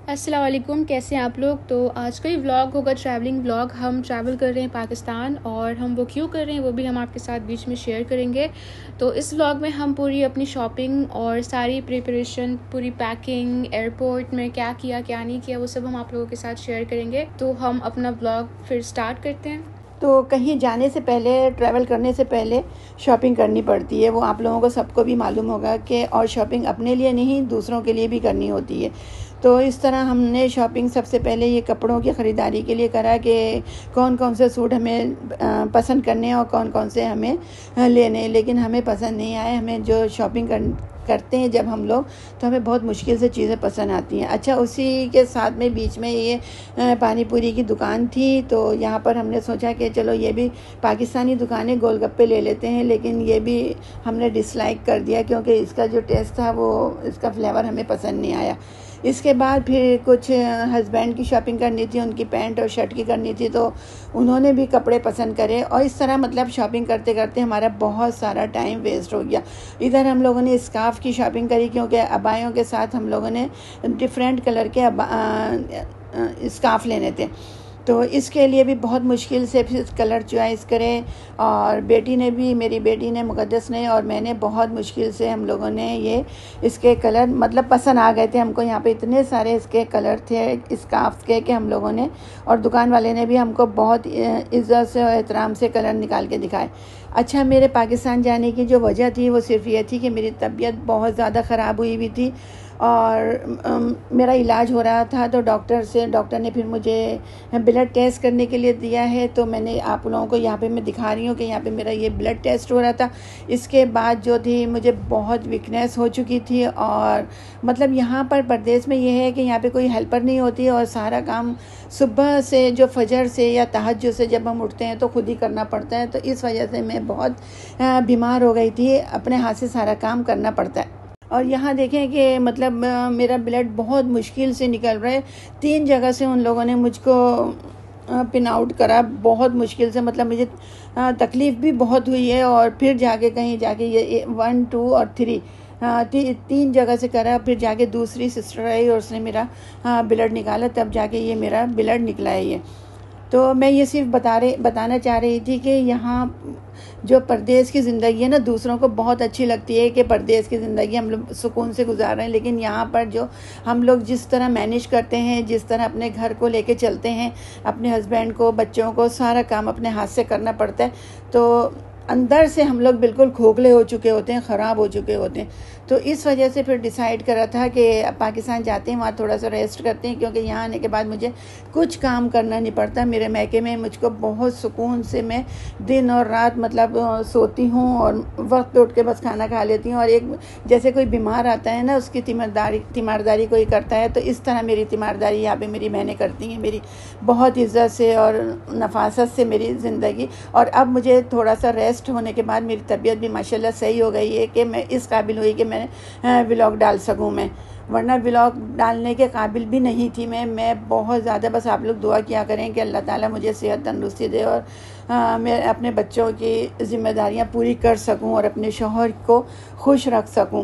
अस्सलाम वालेकुम, कैसे हैं आप लोग। तो आज का ये व्लॉग होगा ट्रैवलिंग व्लॉग। हम ट्रैवल कर रहे हैं पाकिस्तान और हम वो क्यों कर रहे हैं वो भी हम आपके साथ बीच में शेयर करेंगे। तो इस व्लॉग में हम पूरी अपनी शॉपिंग और सारी प्रिपरेशन, पूरी पैकिंग, एयरपोर्ट में क्या किया क्या नहीं किया, वो सब हम आप लोगों के साथ शेयर करेंगे। तो हम अपना व्लॉग फिर स्टार्ट करते हैं। तो कहीं जाने से पहले, ट्रैवल करने से पहले शॉपिंग करनी पड़ती है। वो आप लोगों को सबको भी मालूम होगा कि और शॉपिंग अपने लिए नहीं दूसरों के लिए भी करनी होती है। तो इस तरह हमने शॉपिंग सबसे पहले ये कपड़ों की ख़रीदारी के लिए करा कि कौन कौन से सूट हमें पसंद करने हैं और कौन कौन से हमें लेने। लेकिन हमें पसंद नहीं आए। हमें जो शॉपिंग करते हैं जब हम लोग, तो हमें बहुत मुश्किल से चीज़ें पसंद आती हैं। अच्छा, उसी के साथ में बीच में ये पानी पूरी की दुकान थी, तो यहाँ पर हमने सोचा कि चलो ये भी पाकिस्तानी दुकान है, गोलगप्पे ले लेते हैं। लेकिन ये भी हमने डिसलाइक कर दिया क्योंकि इसका जो टेस्ट था वो इसका फ्लेवर हमें पसंद नहीं आया। इसके बाद फिर कुछ हस्बैंड की शॉपिंग करनी थी, उनकी पैंट और शर्ट की करनी थी, तो उन्होंने भी कपड़े पसंद करे। और इस तरह मतलब शॉपिंग करते करते हमारा बहुत सारा टाइम वेस्ट हो गया। इधर हम लोगों ने स्कार्फ की शॉपिंग करी क्योंकि अबायों के साथ हम लोगों ने डिफरेंट कलर के स्कार्फ लेने थे, तो इसके लिए भी बहुत मुश्किल से फिर कलर चॉइस करें। और बेटी ने भी, मेरी बेटी ने, मुक़द्दस ने और मैंने बहुत मुश्किल से हम लोगों ने ये इसके कलर मतलब पसंद आ गए थे हमको। यहाँ पे इतने सारे इसके कलर थे स्कार्फ के कि हम लोगों ने, और दुकान वाले ने भी हमको बहुत इज़्ज़त से और एहतराम से कलर निकाल के दिखाए। अच्छा, मेरे पाकिस्तान जाने की जो वजह थी वो सिर्फ ये थी कि मेरी तबीयत बहुत ज़्यादा ख़राब हुई थी और मेरा इलाज हो रहा था। तो डॉक्टर ने फिर मुझे ब्लड टेस्ट करने के लिए दिया है। तो मैंने आप लोगों को यहाँ पे मैं दिखा रही हूँ कि यहाँ पे मेरा ये ब्लड टेस्ट हो रहा था। इसके बाद जो थी मुझे बहुत वीकनेस हो चुकी थी। और मतलब यहाँ पर परदेश में ये है कि यहाँ पे कोई हेल्पर नहीं होती और सारा काम सुबह से, जो फजर से या तहज्जुद से जब हम उठते हैं तो खुद ही करना पड़ता है। तो इस वजह से मैं बहुत बीमार हो गई थी, अपने हाथ से सारा काम करना पड़ता है। और यहाँ देखें कि मतलब मेरा ब्लड बहुत मुश्किल से निकल रहा है। 3 जगह से उन लोगों ने मुझको पिन आउट करा, बहुत मुश्किल से। मतलब मुझे तकलीफ़ भी बहुत हुई है। और फिर जाके कहीं जाके ये 1, 2 और 3 3 जगह से करा। फिर जाके दूसरी सिस्टर आई और उसने मेरा ब्लड निकाला, तब जाके ये मेरा ब्लड निकला है ये। तो मैं ये सिर्फ बताना चाह रही थी कि यहाँ जो परदेश की ज़िंदगी है ना, दूसरों को बहुत अच्छी लगती है कि परदेश की ज़िंदगी हम लोग सुकून से गुजार रहे हैं। लेकिन यहाँ पर जो हम लोग जिस तरह मैनेज करते हैं, जिस तरह अपने घर को लेके चलते हैं, अपने हस्बैंड को, बच्चों को, सारा काम अपने हाथ से करना पड़ता है। तो अंदर से हम लोग बिल्कुल खोखले हो चुके होते हैं, ख़राब हो चुके होते हैं। तो इस वजह से फिर डिसाइड करा था कि पाकिस्तान जाते हैं, वहाँ थोड़ा सा रेस्ट करते हैं, क्योंकि यहाँ आने के बाद मुझे कुछ काम करना नहीं पड़ता। मेरे मैके में मुझको बहुत सुकून से मैं दिन और रात मतलब सोती हूँ और वक्त पे उठ के बस खाना खा लेती हूँ। और एक जैसे कोई बीमार आता है ना, उसकी तीमारदारी कोई करता है, तो इस तरह मेरी तीमारदारी यहाँ पे मेरी बहनें करती हैं, मेरी बहुत इज़्ज़त से और नफासत से मेरी ज़िंदगी। और अब मुझे थोड़ा सा रेस्ट होने के बाद मेरी तबीयत भी माशाल्लाह सही हो गई है कि मैं इस काबिल हुई कि मैं व्लॉग डाल सकूं मैं, वरना व्लॉग डालने के काबिल भी नहीं थी मैं बहुत ज़्यादा। बस आप लोग दुआ किया करें कि अल्लाह ताला मुझे सेहत तंदुरुस्ती दे और मैं अपने बच्चों की ज़िम्मेदारियां पूरी कर सकूं और अपने शौहर को खुश रख सकूं।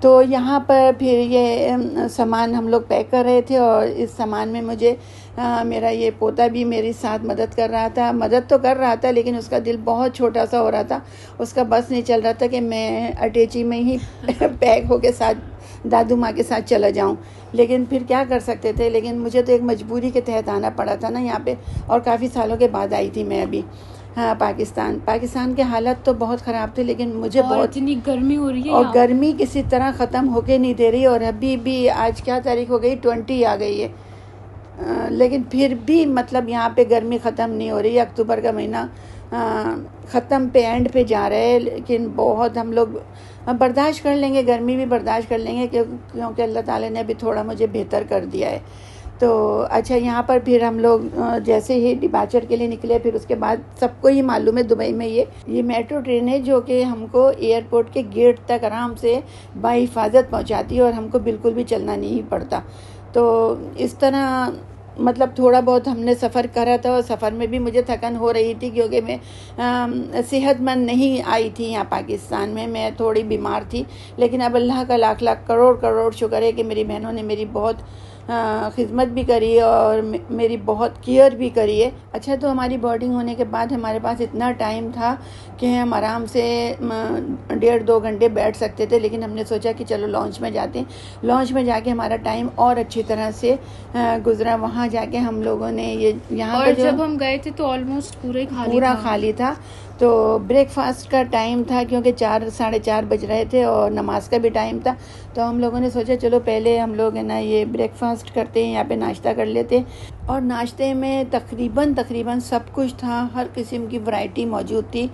तो यहाँ पर फिर ये सामान हम लोग पैक कर रहे थे और इस सामान में मुझे मेरा ये पोता भी मेरे साथ मदद कर रहा था। मदद तो कर रहा था लेकिन उसका दिल बहुत छोटा सा हो रहा था, उसका बस नहीं चल रहा था कि मैं अटैची में ही पैक होके साथ दादू माँ के साथ चला जाऊँ। लेकिन फिर क्या कर सकते थे, लेकिन मुझे तो एक मजबूरी के तहत आना पड़ा था ना यहाँ पे। और काफ़ी सालों के बाद आई थी मैं अभी पाकिस्तान के हालत तो बहुत ख़राब थे, लेकिन मुझे बहुत इतनी गर्मी हो रही है और गर्मी किसी तरह ख़त्म होके नहीं दे रही। और अभी भी आज क्या तारीख हो गई, 20 आ गई है, लेकिन फिर भी मतलब यहाँ पे गर्मी ख़त्म नहीं हो रही है। अक्टूबर का महीना ख़त्म पे, एंड पे जा रहे हैं, लेकिन बहुत हम लोग बर्दाश्त कर लेंगे, गर्मी भी बर्दाश्त कर लेंगे क्योंकि अल्लाह ताला ने अभी थोड़ा मुझे बेहतर कर दिया है। तो अच्छा, यहाँ पर फिर हम लोग जैसे ही डिपार्चर के लिए निकले, फिर उसके बाद सबको ही मालूम है दुबई में ये मेट्रो ट्रेन है जो कि हमको एयरपोर्ट के गेट तक आराम से बाहिफाजत पहुँचाती है और हमको बिल्कुल भी चलना नहीं पड़ता। तो इस तरह मतलब थोड़ा बहुत हमने सफ़र करा था और सफ़र में भी मुझे थकन हो रही थी क्योंकि मैं सेहतमंद नहीं आई थी यहाँ पाकिस्तान में, मैं थोड़ी बीमार थी। लेकिन अब अल्लाह का लाख लाख करोड़ करोड़ शुक्र है कि मेरी बहनों ने मेरी बहुत खिदमत भी करी और मेरी बहुत केयर भी करी है। अच्छा, तो हमारी बोर्डिंग होने के बाद हमारे पास इतना टाइम था कि हम आराम से 1.5-2 घंटे बैठ सकते थे, लेकिन हमने सोचा कि चलो लॉन्च में जाते हैं। लॉन्च में जाके हमारा टाइम और अच्छी तरह से गुजरा। वहाँ जाके हम लोगों ने ये यहाँ और जब हम गए थे तो ऑलमोस्ट पूरा खाली था। तो ब्रेकफास्ट का टाइम था क्योंकि 4-4:30 बज रहे थे और नमाज का भी टाइम था। तो हम लोगों ने सोचा चलो पहले हम लोग है ना ये ब्रेकफास्ट करते हैं, यहाँ पे नाश्ता कर लेते हैं। और नाश्ते में तकरीबन सब कुछ था, हर किस्म की वैरायटी मौजूद थी।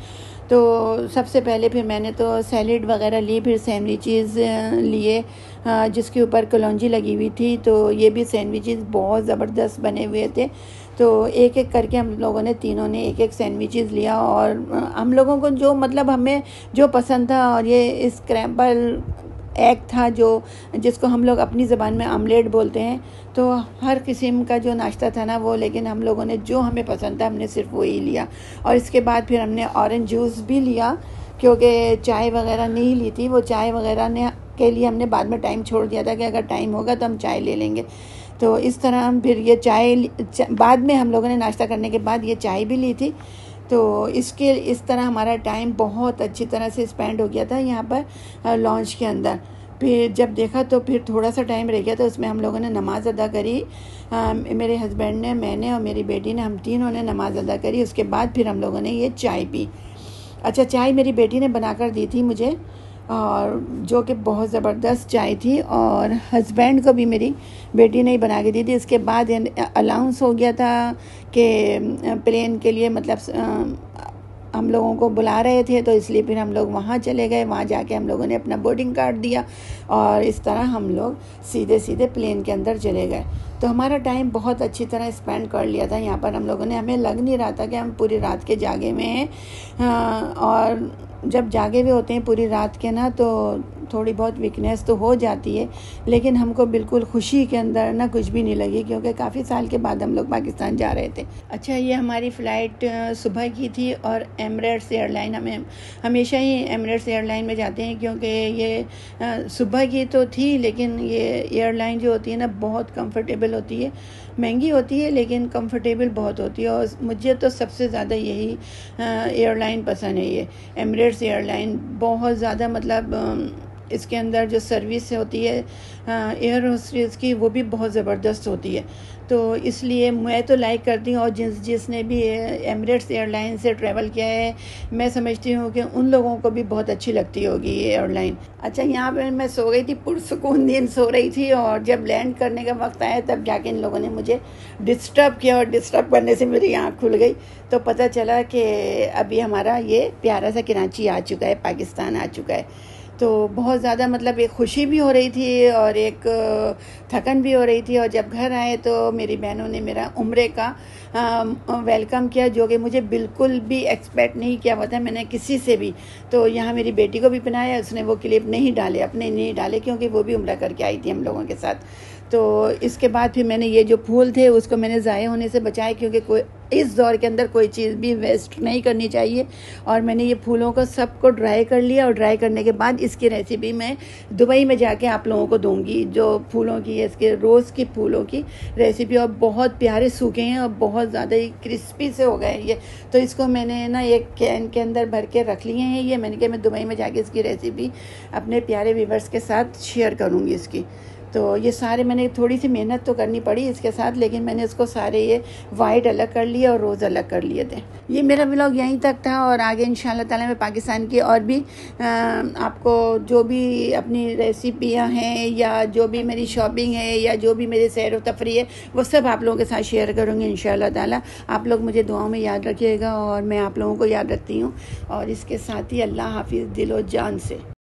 तो सबसे पहले फिर मैंने तो सैलेड वगैरह ली, फिर सैंडविचेस लिए जिसके ऊपर कलौंजी लगी हुई थी। तो ये भी सैंडविचेस बहुत ज़बरदस्त बने हुए थे। तो एक एक करके हम लोगों ने तीनों ने एक एक सैंडविचेस लिया और हम लोगों को जो मतलब हमें जो पसंद था, और ये स्क्रैम्बल एग था जिसको हम लोग अपनी ज़बान में आमलेट बोलते हैं। तो हर किस्म का जो नाश्ता था ना वो, लेकिन हम लोगों ने जो हमें पसंद था हमने सिर्फ वही लिया। और इसके बाद फिर हमने ऑरेंज जूस भी लिया क्योंकि चाय वगैरह नहीं ली थी। वो चाय वगैरह के लिए हमने बाद में टाइम छोड़ दिया था कि अगर टाइम होगा तो हम चाय ले लेंगे। तो इस तरह हम फिर ये बाद में हम लोगों ने नाश्ता करने के बाद ये चाय भी ली थी। तो इस तरह हमारा टाइम बहुत अच्छी तरह से स्पेंड हो गया था यहाँ पर लॉन्च के अंदर। फिर जब देखा तो फिर थोड़ा सा टाइम रह गया, तो उसमें हम लोगों ने नमाज़ अदा करी। मेरे हस्बैंड ने, मैंने और मेरी बेटी ने, हम तीनों ने नमाज़ अदा करी। उसके बाद फिर हम लोगों ने ये चाय पी। अच्छा, चाय मेरी बेटी ने बनाकर दी थी मुझे, और जो कि बहुत ज़बरदस्त चाय थी, और हस्बैंड को भी मेरी बेटी ने ही बना के दी थी। इसके बाद अलाउंस हो गया था कि प्लेन के लिए मतलब हम लोगों को बुला रहे थे, तो इसलिए फिर हम लोग वहाँ चले गए। वहाँ जाके हम लोगों ने अपना बोर्डिंग कार्ड दिया और इस तरह हम लोग सीधे प्लेन के अंदर चले गए। तो हमारा टाइम बहुत अच्छी तरह स्पेंड कर लिया था यहाँ पर हम लोगों ने। हमें लग नहीं रहा था कि हम पूरी रात के जागे हुए हैं। और जब जागे हुए होते हैं पूरी रात के ना, तो थोड़ी बहुत वीकनेस तो हो जाती है, लेकिन हमको बिल्कुल खुशी के अंदर ना कुछ भी नहीं लगी क्योंकि काफ़ी साल के बाद हम लोग पाकिस्तान जा रहे थे। अच्छा, ये हमारी फ़्लाइट सुबह की थी और एमिरेट्स एयरलाइन, हमें हमेशा ही एमिरेट्स एयरलाइन में जाते हैं क्योंकि ये सुबह की तो थी, लेकिन ये एयरलाइन जो होती है ना बहुत कंफर्टेबल होती है। महंगी होती है लेकिन कंफर्टेबल बहुत होती है, और मुझे तो सबसे ज़्यादा यही एयरलाइन पसंद है। ये एमिरेट्स एयरलाइन बहुत ज़्यादा मतलब इसके अंदर जो सर्विस होती है एयर होस्टेस की, वो भी बहुत ज़बरदस्त होती है। तो इसलिए मैं तो लाइक करती हूँ, और जिसने भी एमिरेट्स एयरलाइन से ट्रैवल किया है, मैं समझती हूँ कि उन लोगों को भी बहुत अच्छी लगती होगी ये एयरलाइन। अच्छा, यहाँ पे मैं सो गई थी, पुरसुकून नींद सो रही थी, और जब लैंड करने का वक्त आया तब जाके इन लोगों ने मुझे डिस्टर्ब किया, और डिस्टर्ब करने से मेरी आँख खुल गई। तो पता चला कि अभी हमारा ये प्यारा सा कराची आ चुका है, पाकिस्तान आ चुका है। तो बहुत ज़्यादा मतलब एक खुशी भी हो रही थी और एक थकन भी हो रही थी। और जब घर आए तो मेरी बहनों ने मेरा उम्रे का वेलकम किया, जो कि मुझे बिल्कुल भी एक्सपेक्ट नहीं किया हुआ था मैंने किसी से भी। तो यहाँ मेरी बेटी को भी पहनाया, उसने वो क्लिप नहीं डाले, अपने नहीं डाले, क्योंकि वो भी उम्रा करके आई थी हम लोगों के साथ। तो इसके बाद फिर मैंने ये जो फूल थे उसको मैंने ज़ाया होने से बचाए, क्योंकि कोई इस दौर के अंदर कोई चीज़ भी वेस्ट नहीं करनी चाहिए। और मैंने ये फूलों को सबको ड्राई कर लिया, और ड्राई करने के बाद इसकी रेसिपी मैं दुबई में जाके आप लोगों को दूंगी, जो फूलों की है, इसके रोज़ की फूलों की रेसिपी। और बहुत प्यारे सूखे हैं और बहुत ज़्यादा ही क्रिस्पी से हो गए ये। तो इसको मैंने ना एक कैन के अंदर भर के रख लिए हैं ये। मैंने कहा मैं दुबई में जाके इसकी रेसिपी अपने प्यारे व्यूअर्स के साथ शेयर करूँगी इसकी। तो ये सारे मैंने थोड़ी सी मेहनत तो करनी पड़ी इसके साथ, लेकिन मैंने इसको सारे ये वाइट अलग कर लिए और रोज़ अलग कर लिए थे। ये मेरा व्लॉग यहीं तक था, और आगे इंशाल्लाह ताला मैं पाकिस्तान की और भी आपको जो भी अपनी रेसिपियाँ हैं, या जो भी मेरी शॉपिंग है, या जो भी मेरे सैर व तफरी है, वो सब आप लोगों के साथ शेयर करूँगी इंशाल्लाह ताला। आप लोग मुझे दुआओं में याद रखिएगा और मैं आप लोगों को याद रखती हूँ। और इसके साथ ही अल्लाह हाफिज़ दिलो जान से।